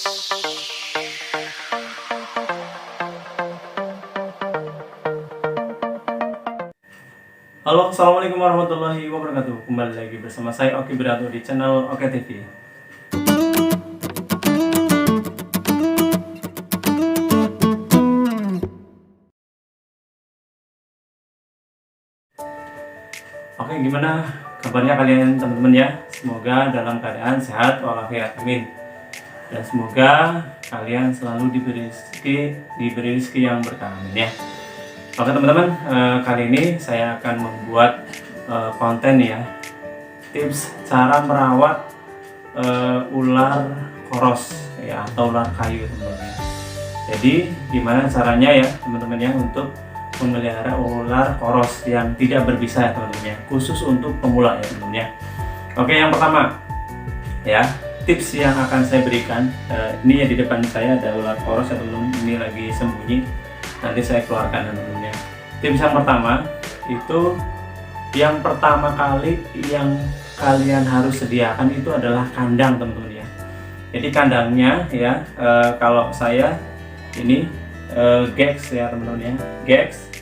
Halo, assalamualaikum warahmatullahi wabarakatuh. Kembali lagi bersama saya Oki Beratur di channel Oke TV. Oke, gimana kabarnya kalian teman-teman ya? Semoga dalam keadaan sehat walafiat, amin. Dan semoga kalian selalu diberi rezeki yang berkah, amin ya. Oke teman-teman, kali ini saya akan membuat konten ya, tips cara merawat ular koros ya, atau ular kayu teman-teman. Jadi gimana caranya ya teman-teman ya untuk memelihara ular koros yang tidak berbisa ya teman-teman ya, khusus untuk pemula ya teman-teman ya. Oke, yang pertama ya, tips yang akan saya berikan, ini ya di depan saya ada ular koros ya teman-teman, ini lagi sembunyi, nanti saya keluarkan teman-teman ya. Tips yang pertama itu, yang pertama kali yang kalian harus sediakan itu adalah kandang teman-teman ya. Jadi kandangnya ya, kalau saya ini gex ya teman-teman ya, gex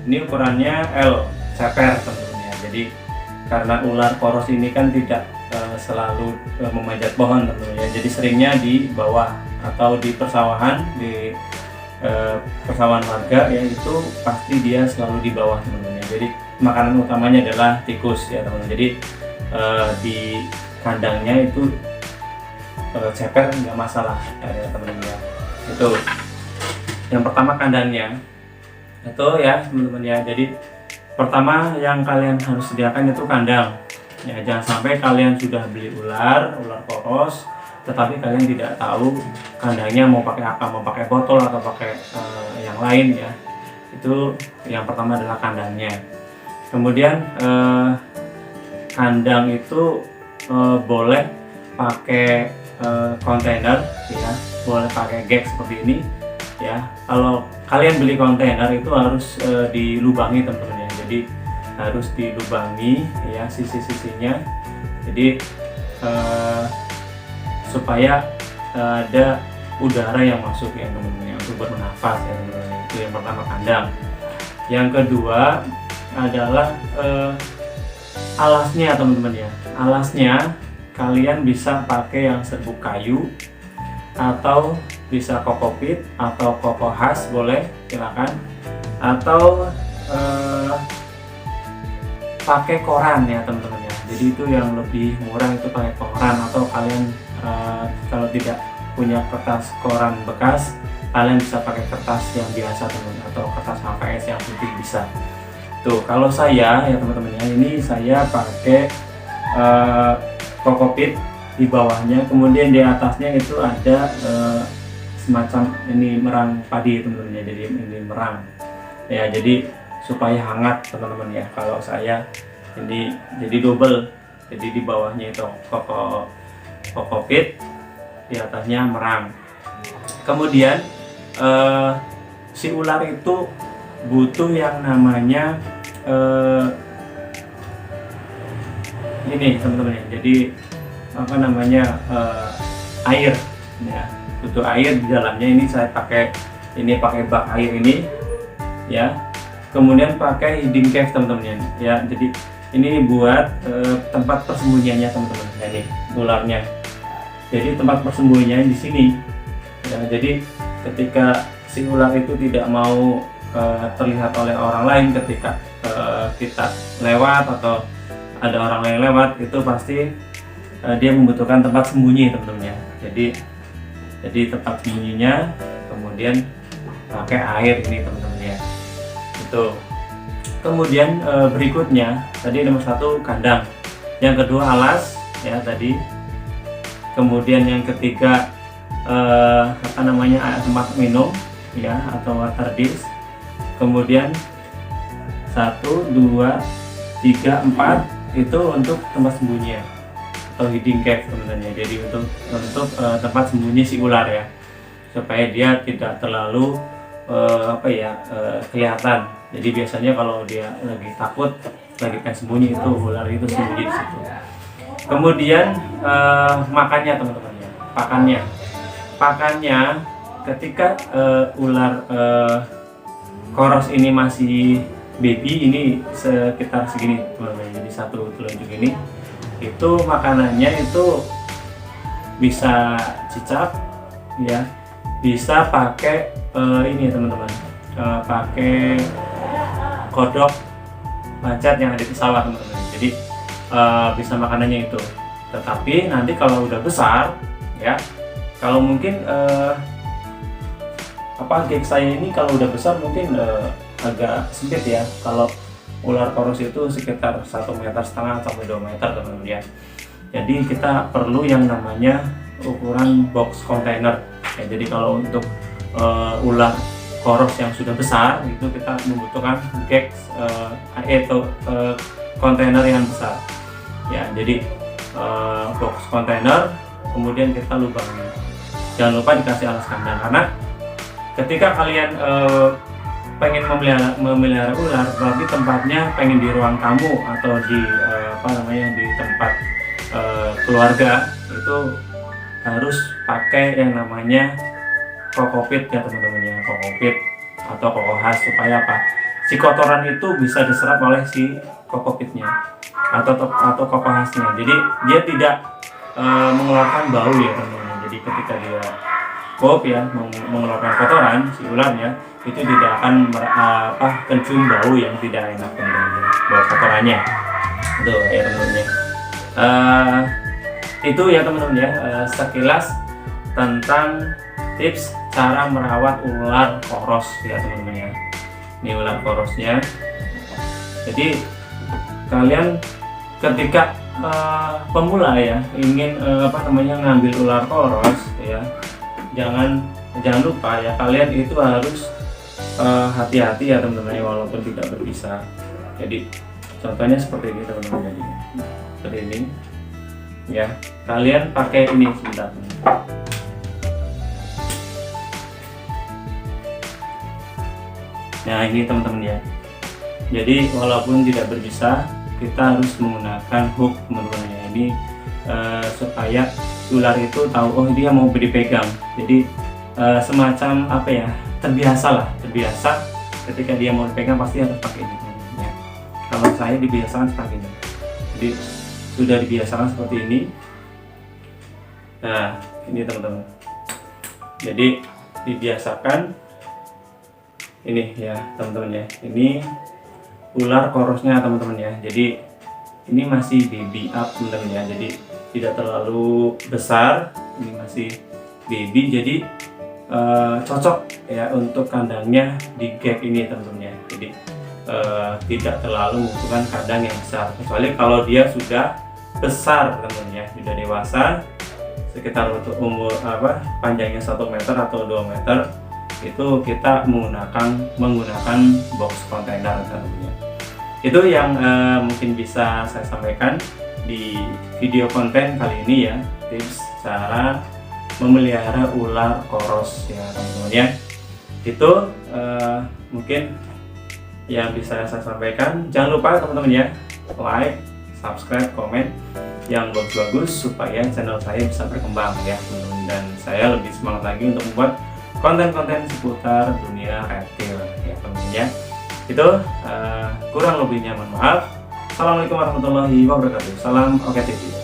ini ukurannya L ceper teman-teman ya. Jadi karena ular koros ini kan tidak selalu memanjat pohon teman-teman ya, jadi seringnya di bawah atau di persawahan, di persawahan warga ya, itu pasti dia selalu di bawah teman-teman ya. Jadi makanan utamanya adalah tikus ya teman-teman. Jadi di kandangnya itu ceper nggak masalah ya teman-teman ya. Itu yang pertama, kandangnya itu ya teman-teman ya. Jadi pertama yang kalian harus sediakan itu kandang ya. Jangan sampai kalian sudah beli ular koros tetapi kalian tidak tahu kandangnya mau pakai apa, mau pakai botol atau pakai yang lain ya. Itu yang pertama adalah kandangnya. Kemudian kandang itu boleh pakai kontainer ya, boleh pakai gek seperti ini ya. Kalau kalian beli kontainer itu harus dilubangi teman-teman ya. Jadi harus dilubangi ya sisi-sisinya. Jadi supaya ada udara yang masuk ya teman-teman ya, untuk bernafas ya teman-teman. Itu yang pertama, kandang. Yang kedua adalah alasnya teman-teman ya. Alasnya kalian bisa pakai yang serbuk kayu atau bisa kokopit atau koko khas, boleh, silakan. Atau pakai koran ya teman-teman ya. Jadi itu yang lebih murah, itu pakai koran. Atau kalian kalau tidak punya kertas koran bekas, kalian bisa pakai kertas yang biasa teman, atau kertas HVS yang putih bisa. Tuh, kalau saya ya teman-teman ya, ini saya pakai kokopit di bawahnya, kemudian di atasnya itu ada semacam ini merang padi teman-teman ya. Jadi ini merang ya, jadi supaya hangat teman-teman ya. Kalau saya ini jadi double, jadi di bawahnya itu kokopit, di atasnya merang. Kemudian si ular itu butuh yang namanya ini teman-teman ya. Jadi apa namanya, air ya, butuh air di dalamnya. Ini saya pakai bak air ini ya. Kemudian pakai hiding cave teman-teman ya. Jadi ini buat tempat persembunyiannya teman-teman ya, nih ularnya. Jadi tempat persembunyiannya di sini ya. Jadi ketika si ular itu tidak mau terlihat oleh orang lain, ketika kita lewat atau ada orang lain lewat, itu pasti dia membutuhkan tempat sembunyi teman-teman ya. Jadi tempat sembunyinya kemudian pakai air ini teman-teman ya. Itu. Kemudian berikutnya tadi nomor 1 kandang, yang kedua alas ya tadi. Kemudian yang ketiga apa namanya, tempat minum ya, atau water dish. Kemudian 1, 2, 3, 4 itu untuk tempat sembunyi atau hiding cave teman-teman ya. Jadi untuk tempat sembunyi si ular ya, supaya dia tidak terlalu kelihatan. Jadi biasanya kalau dia lagi takut, lagi pengen sembunyi, itu ular itu sembunyi di situ. Kemudian makannya teman-teman ya, pakannya pakannya ketika ular koros ini masih baby, ini sekitar segini teman-teman, jadi satu telunjuk ini, itu makanannya itu bisa cicak ya, bisa pakai ini teman-teman, pakai kodok mancat yang ada di sawah teman-teman. Jadi bisa makanannya itu. Tetapi nanti kalau udah besar ya, kalau mungkin gig saya ini kalau udah besar mungkin agak sempit ya. Kalau ular koros itu sekitar 1,5 meter sampai 2 meter teman-teman ya. Jadi kita perlu yang namanya ukuran box container ya. Jadi kalau untuk ular koros yang sudah besar itu kita membutuhkan gig atau kontainer yang besar ya. Jadi box container, kemudian kita lubangi. Jangan lupa dikasih alas kandang, karena ketika kalian pengen memelihara ular, berarti tempatnya pengen di ruang tamu atau di di tempat keluarga, itu harus pakai yang namanya kokopit ya teman-teman ya, kokopit atau kokohas, supaya apa? Si kotoran itu bisa diserap oleh si kokopitnya atau kokohasnya. Jadi dia tidak mengeluarkan bau ya teman-teman. Jadi ketika dia mengeluarkan kotoran, si ularnya itu tidak akan kencium bau yang tidak enak teman-teman, bau kotorannya. Itu ya teman-teman. Itu ya teman-teman ya, sekilas tentang tips cara merawat ular koros ya teman-teman ya. Ini ular korosnya. Jadi kalian ketika pemula ya ingin ngambil ular koros ya, jangan lupa ya, kalian itu harus hati-hati ya teman-teman, walaupun tidak berbisa. Jadi contohnya seperti ini teman-teman, jadi seperti ini ya, kalian pakai ini sebentar. Nah ini teman-teman ya, jadi walaupun tidak berbisa, kita harus menggunakan hook teman-teman ya. Ini supaya ular itu tahu, oh dia mau dipegang. Jadi semacam terbiasa ketika dia mau dipegang pasti harus pakai ini ya. Kalau saya dibiasakan seperti ini, jadi sudah dibiasakan seperti ini. Nah ini teman-teman, jadi dibiasakan ini ya teman-teman ya. Ini ular korosnya teman-teman ya, jadi ini masih baby up teman-teman ya, jadi tidak terlalu besar, ini masih baby, jadi cocok ya untuk kandangnya di gap ini teman-teman ya. Jadi tidak terlalu membutuhkan kandang yang besar, kecuali kalau dia sudah besar teman-teman ya, sudah dewasa sekitar untuk umur panjangnya 1 meter atau 2 meter, itu kita menggunakan box container tentunya. Itu yang mungkin bisa saya sampaikan di video konten kali ini ya, tips cara memelihara ular koros ya teman-teman ya. Itu mungkin yang bisa saya sampaikan. Jangan lupa teman-teman ya, like, subscribe, komen yang bagus-bagus supaya channel saya bisa berkembang ya teman-teman, dan saya lebih semangat lagi untuk membuat konten-konten seputar dunia reptil ya teman-teman ya. Itu kurang lebihnya mohon maaf. Assalamualaikum warahmatullahi wabarakatuh. Salam Oke TV.